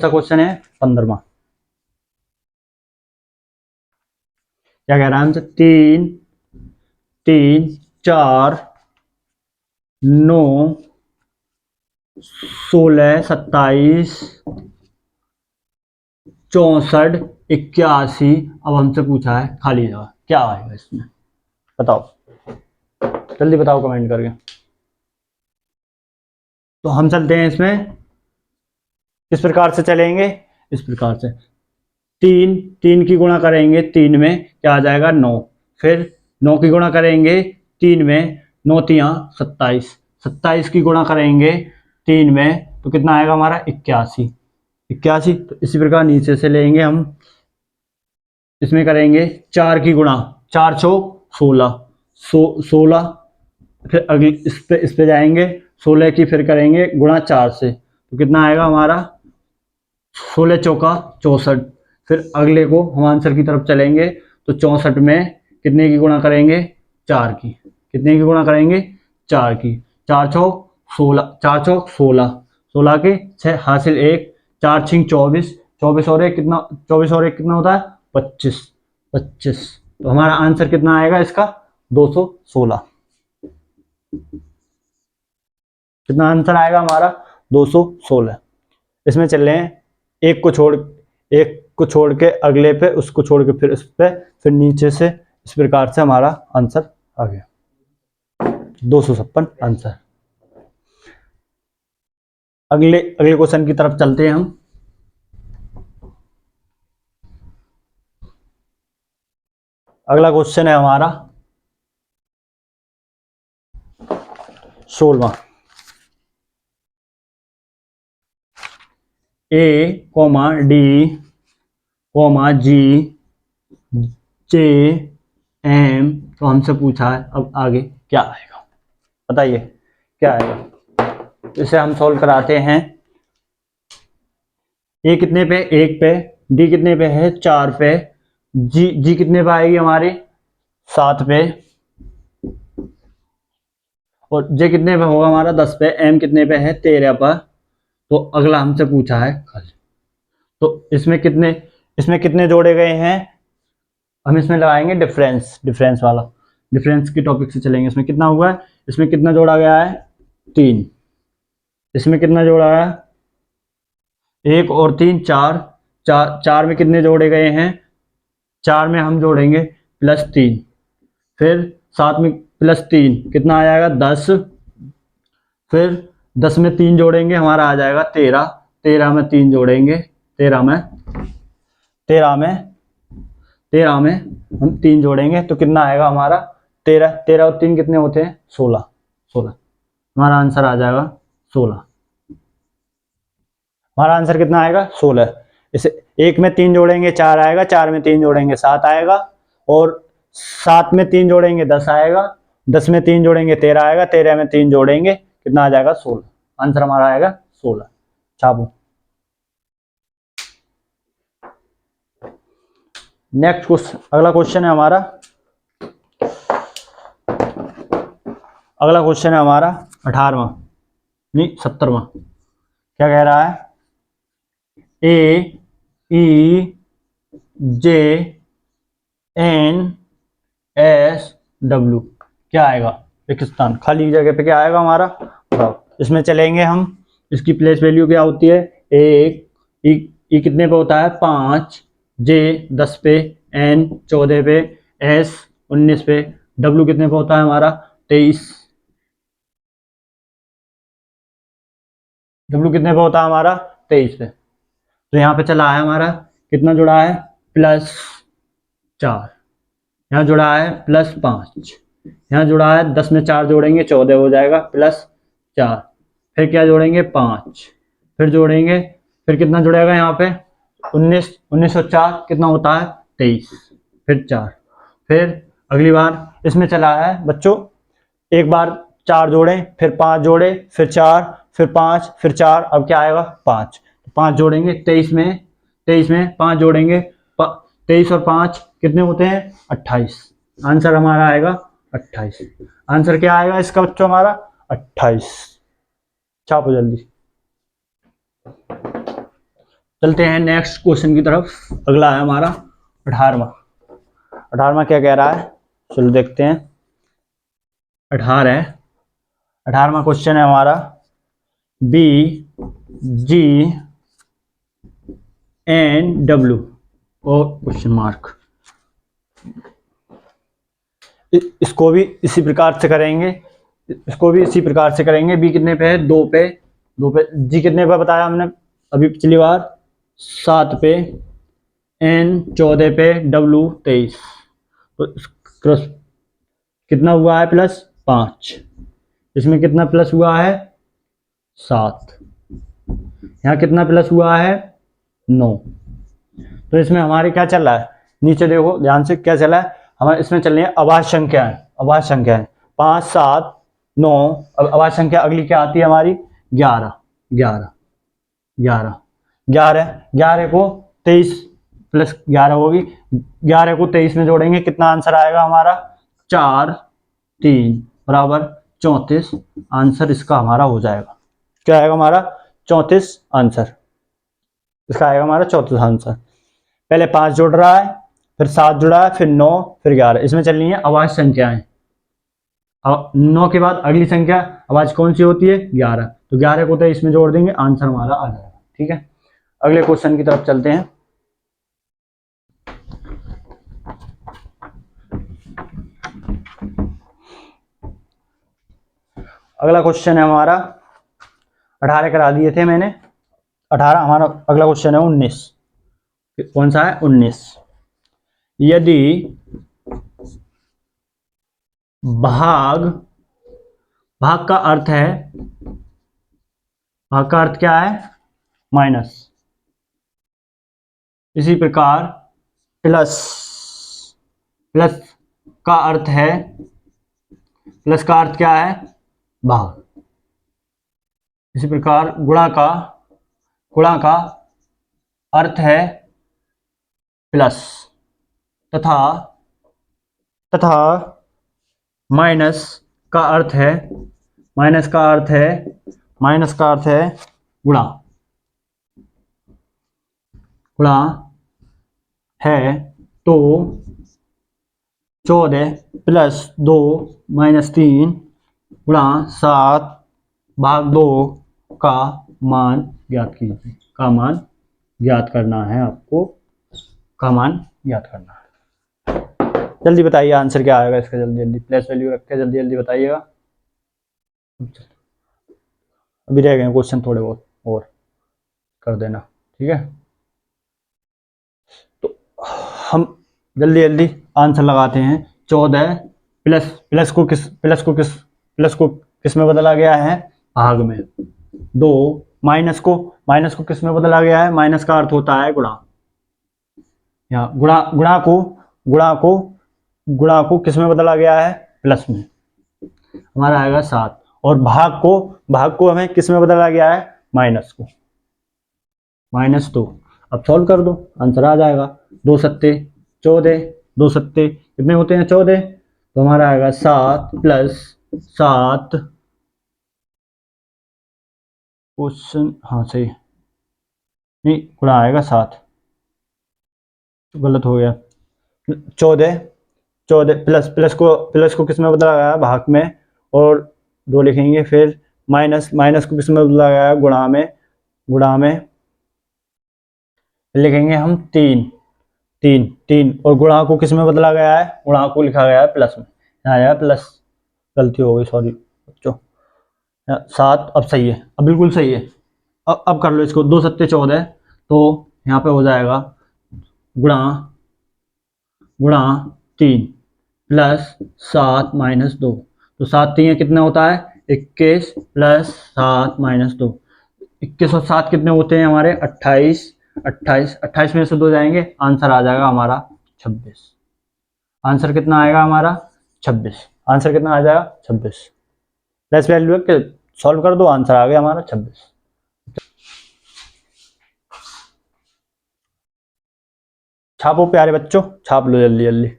क्वेश्चन है? 15वां। क्या कह रहा है हमसे? 3 3 4 9 16 27 64 81। अब हमसे पूछा है खाली जगह, क्या आएगा इसमें? बताओ, जल्दी बताओ कमेंट करके। तो हम चलते हैं इसमें, किस प्रकार से चलेंगे? इस प्रकार से, 3 की गुणा करेंगे 3 में, क्या आ जाएगा? 9। फिर 9 की गुणा करेंगे 3 में, 9 तियां 27। 27 की गुणा करेंगे 3 में, तो कितना आएगा हमारा? 81। 81। तो इसी प्रकार नीचे से लेंगे हम, इसमें करेंगे 4 की गुणा, 4 चौक 16, 16। फिर अगली इस पे जाएंगे, 16 की फिर करेंगे गुणा 4 से, तो कितना आएगा हमारा? 16 चौका 64। फिर अगले को हम आंसर की तरफ चलेंगे, तो 64 में कितने की गुणा करेंगे? 4 की। कितने की गुणा करेंगे? 4 की। 4 चौक 16, 4 चौक 16, 16 के 6 हासिल 1, 4 छिंग 24, 24 और 1 कितना? 24 और 1 कितना होता है? 25। 25। तो हमारा आंसर कितना आएगा इसका? 216। कितना आंसर आएगा हमारा? 216। इसमें चल रहे हैं, एक को छोड़ के अगले पे, उसको छोड़ के फिर इस पे, फिर नीचे से, इस प्रकार से हमारा आंसर आ गया 256 आंसर। अगले अगले क्वेश्चन की तरफ चलते हैं हम। अगला क्वेश्चन है हमारा 16वां। A, D, G, J, M। तो हमसे पूछा है अब आगे क्या आएगा, बताइए क्या आएगा। इसे हम सॉल्व कराते हैं। ए कितने पे? 1 पे। डी कितने पे है? 4 पे। जी कितने पे आएगी हमारी? 7 पे। और जे कितने पे होगा हमारा? 10 पे। एम कितने पे है? 13 पर। तो अगला हमसे पूछा है खाली। तो इसमें कितने जोड़े गए हैं? हम इसमें लगाएंगे डिफरेंस वाला, डिफरेंस के टॉपिक से चलेंगे। इसमें कितना हुआ है? इसमें कितना जोड़ा गया है? 3। इसमें कितना जोड़ा है? 1 और 3 4। 4 में कितने जोड़े गए हैं? 4 में हम जोड़ेंगे +3। फिर 7 में +3 कितना आ जाएगा? 10। फिर 10 में 3 जोड़ेंगे, हमारा आ जाएगा 13। 13 में 3 जोड़ेंगे, 13 में 13 में हम 3 जोड़ेंगे, तो कितना आएगा हमारा? 13। 13 और 3 कितने होते हैं? 16। 16। हमारा आंसर आ जाएगा 16। हमारा आंसर कितना आएगा? 16। इसे 1 में 3 जोड़ेंगे 4 आएगा, 4 में 3 जोड़ेंगे 7 आएगा, और 7 में 3 जोड़ेंगे 10 आएगा, 10 में 3 जोड़ेंगे 13 आएगा, 13 में 3 जोड़ेंगे कितना आ जाएगा? 16। आंसर हमारा आएगा 16। छापो। नेक्स्ट क्वेश्चन, अगला क्वेश्चन है हमारा, अगला क्वेश्चन है हमारा 18वां, नहीं 70वां। क्या कह रहा है? ए, ई, जे, एन, एस, डब्ल्यू। क्या आएगा? पाकिस्तान। खाली जगह पे क्या आएगा हमारा? बताओ। इसमें चलेंगे हम, इसकी प्लेस वैल्यू क्या होती है? 1। ई कितने पे होता है? 5। जे 10 पे। एन 14 पे। एस 19 पे। डब्ल्यू कितने पे होता है हमारा? 23। डब्ल्यू कितने पे होता है हमारा? 23 पे। तो यहाँ पे चला है हमारा, कितना जुड़ा है? +4। यहाँ जुड़ा है +5। यहाँ जुड़ा है, 10 में 4 जोड़ेंगे 14 हो जाएगा, +4। फिर क्या जोड़ेंगे? 5। फिर जोड़ेंगे, फिर कितना जुड़ेगा यहाँ पे? 19, 1904 कितना होता है 23, फिर 4, फिर अगली बार इसमें चला है बच्चों, एक बार 4 जोड़ें, फिर 5 जोड़े, फिर 4, फिर 5, फिर 4, अब क्या आएगा 5, 5 जोड़ेंगे 23 में, 23 में 5 जोड़ेंगे, 23 और 5 कितने होते हैं 28, आंसर हमारा आएगा 28। आंसर क्या आएगा इसका बच्चों हमारा 28। छापो जल्दी। चलते हैं नेक्स्ट क्वेश्चन की तरफ। अगला है हमारा 18वां। 18वां क्या कह रहा है, चलो देखते हैं। 18वां क्वेश्चन है हमारा, बी जी एन डब्ल्यू और क्वेश्चन मार्क। इसको भी इसी प्रकार से करेंगे, बी कितने पे है 2 पे, जी कितने पे बताया हमने अभी पिछली बार 7 पे, एन 14 पे, डब्ल्यू 23, तो क्रॉस कितना हुआ है +5, इसमें कितना प्लस हुआ है 7, यहाँ कितना प्लस हुआ है 9। तो इसमें हमारे क्या चल रहा है, नीचे देखो ध्यान से क्या चला है हमारे, इसमें चल रही है अभाज्य संख्याएं 5, 7, 9। अब अभाज्य संख्या अगली क्या आती है हमारी 11 को 23 प्लस 11 होगी, 11 को 23 में जोड़ेंगे कितना आंसर आएगा हमारा 4, 3 बराबर 34। आंसर इसका हमारा हो जाएगा, क्या आएगा हमारा 34 आंसर, इसका आएगा हमारा 34 आंसर। पहले 5 जोड़ रहा है, फिर 7 जुड़ा है, फिर 9, फिर 11, इसमें चल रही है अभाज्य संख्याएं। 9 के बाद अगली संख्या अभाज्य कौन सी होती है 11, तो 11 को 23 में जोड़ देंगे आंसर हमारा आ जाएगा। ठीक है, अगले क्वेश्चन की तरफ चलते हैं। अगला क्वेश्चन है हमारा 18 करा दिए थे मैंने, 18 हमारा अगला क्वेश्चन है 19। कौन सा है 19। यदि भाग का अर्थ है, भाग का अर्थ क्या है माइनस, इसी प्रकार प्लस का अर्थ है, प्लस का अर्थ क्या है भाग, इसी प्रकार गुणा का अर्थ है प्लस, तथा माइनस का अर्थ है गुणा है। तो 14 + 2 - 3 गुणा 7 भाग 2 का मान ज्ञात कीजिए। का मान ज्ञात करना है आपको, का मान ज्ञात करना है। जल्दी बताइए आंसर क्या आएगा इसका, जल्दी प्लस वैल्यू रख के जल्दी बताइएगा। अभी रह गए क्वेश्चन थोड़े बहुत और कर देना, ठीक है। तो हम जल्दी आंसर लगाते हैं। 14 प्लस को किस में बदला गया है भाग में, 2 माइनस को किस में बदला गया है, माइनस का अर्थ होता है गुणा, यहाँ गुणा को किस में बदला गया है प्लस में, हमारा आएगा 7। और भाग को हमें किस में बदला गया है माइनस को, -2। अब सॉल्व कर दो आंसर आ जाएगा। 2 सत्ते 14, 2 सत्ते कितने होते हैं 14, तो हमारा आएगा 7 + 7 क्वेश्चन, हाँ सही नहीं गुणा आएगा 7, गलत हो गया। 14 प्लस को किस में बदला गया भाग में, और 2 लिखेंगे, फिर माइनस को किस में बदला गया गुणा में लिखेंगे हम 3 और गुणा को किस में बदला गया है, गुणा को लिखा गया है प्लस में, यहाँ आया प्लस, गलती हो गई सॉरी बच्चों। 7 अब सही है, अब बिल्कुल सही है। अब कर लो इसको, 2 सत्ते 14, तो यहाँ पे हो जाएगा गुणा 3 + 7 - 2, तो 7 3 कितना होता है 21 + 7 - 2, 21 और 7 कितने होते हैं हमारे 28, 28, 28 में से 2 जाएंगे, आंसर आ जाएगा हमारा 26। आंसर कितना आएगा हमारा 26। आंसर कितना आ जाएगा 26। लेस वैल्यू के सॉल्व कर दो, आंसर आ गया हमारा 26। छापो प्यारे बच्चों, छाप लो जल्दी जल्दी।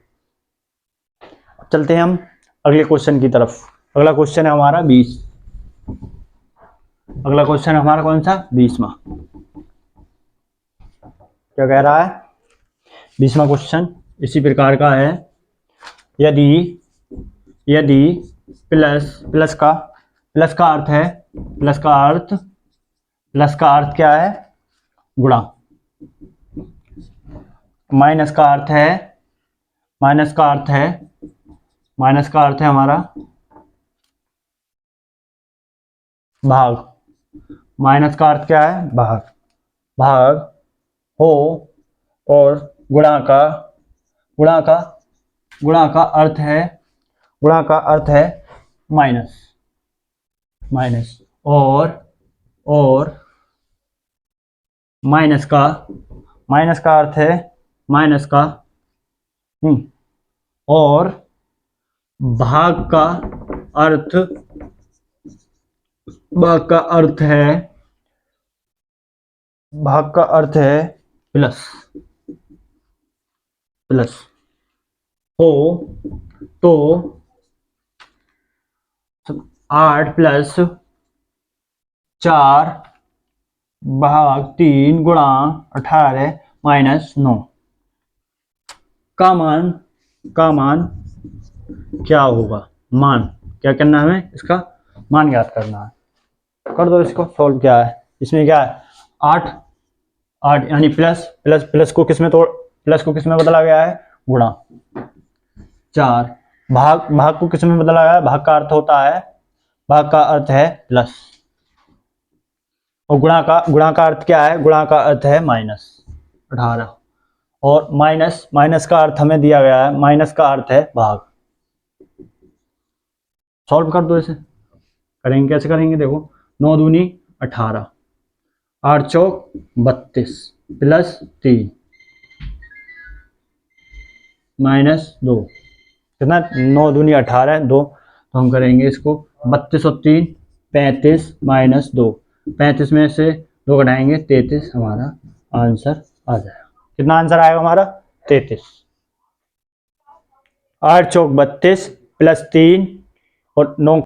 चलते हैं हम अगले क्वेश्चन की तरफ। अगला क्वेश्चन है हमारा 20। अगला क्वेश्चन है हमारा कौन सा 20वां। क्या कह रहा है 20वां क्वेश्चन इसी प्रकार का है। यदि यदि प्लस का अर्थ है, प्लस का अर्थ क्या है गुणा। माइनस का अर्थ है हमारा भाग। माइनस का अर्थ क्या है भाग हो, और गुणा का अर्थ है माइनस, और माइनस का अर्थ है और भाग का अर्थ है प्लस हो तो 8 + 4 भाग 3 गुणा 18 - 9 का मान क्या होगा। मान क्या करना है हमें, इसका मान ज्ञात करना है। कर दो इसको सॉल्व। क्या है इसमें, क्या है 8 यानी प्लस को किस में बदला गया है गुणा। 4 भाग को किस में बदला गया है, भाग का अर्थ है प्लस, और गुणा का अर्थ क्या है, गुणा का अर्थ है -18, और माइनस का अर्थ हमें दिया गया है, माइनस का अर्थ है भाग। सॉल्व कर दो इसे। कैसे करेंगे देखो, 9 दूनी 18, 8 चौक 32 +3 -2 कितना, 9 दूनी 18 2, तो हम करेंगे इसको 32 और 3 35 -2, 35 में से 2 घटाएंगे 33, हमारा आंसर आ जाएगा। कितना आंसर आएगा हमारा 33। 8 चौक 32 +3 और 9